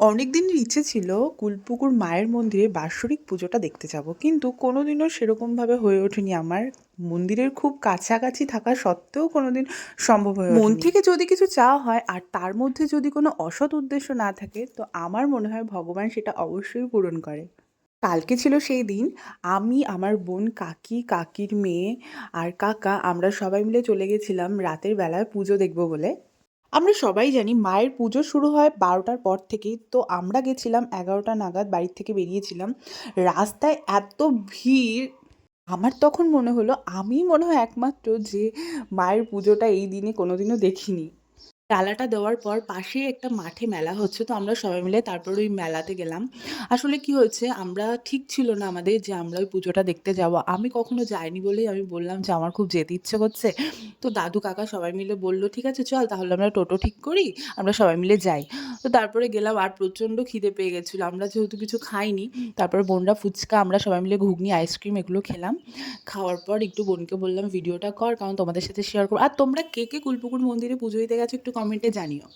অনেক দিনের ইচ্ছে ছিল কুলপুকুর মায়ের মন্দিরে বাৎসরিক পুজোটা দেখতে যাব, কিন্তু কোনোদিনও সেরকমভাবে হয়ে ওঠেনি আমার। মন্দিরের খুব কাছাকাছি থাকা সত্ত্বেও কোনোদিন সম্ভব হয়ে মন ওঠেনি। থেকে যদি কিছু চাওয়া হয় আর তার মধ্যে যদি কোনো অসৎ উদ্দেশ্য না থাকে, তো আমার মনে হয় ভগবান সেটা অবশ্যই পূরণ করে। কালকে ছিল সেই দিন। আমি, আমার বোন, কাকির মেয়ে আর কাকা আমরা সবাই মিলে চলে গেছিলাম রাতের বেলায় পুজো দেখব বলে। আমরা সবাই জানি মায়ের পুজো শুরু হয় 12টার পর থেকেই, তো আমরা গেছিলাম 11টা নাগাদ, বাড়ির থেকে বেরিয়েছিলাম। রাস্তায় এত ভিড়, আমার তখন মনে হলো আমিই মনে হয় একমাত্র যে মায়ের পুজোটা এই দিনে কোনোদিনও দেখিনি। ডালাটা দেওয়ার পর পাশেই একটা মাঠে মেলা হচ্ছে, তো আমরা সবাই মিলে তারপর ওই মেলাতে গেলাম। আসলে কি হয়েছে, আমরা ঠিক ছিল না আমাদের যে আমরা ওই পুজোটা দেখতে যাব। আমি কখনো যাইনি বলেই আমি বললাম যে আমার খুব যেতে ইচ্ছে করছে। তো দাদু কাকা সবাই মিলে বলল, ঠিক আছে চল তাহলে আমরা টোটো ঠিক করি, আমরা সবাই মিলে যাই। তো তারপরে গেলাম, আর প্রচণ্ড খিদে পেয়ে গেছিলো, আমরা যেহেতু কিছু খাইনি। তারপরে বোনরা ফুচকা, আমরা সবাই মিলে ঘুগনি, আইসক্রিম এগুলো খেলাম। খাওয়ার পর একটু বোনকে বললাম ভিডিওটা কর, কারণ তোমাদের সাথে শেয়ার করো। আর তোমরা কে কে কুলপুকুর মন্দিরে পুজো দিতে গেছো একটু কমেন্টে জানিও।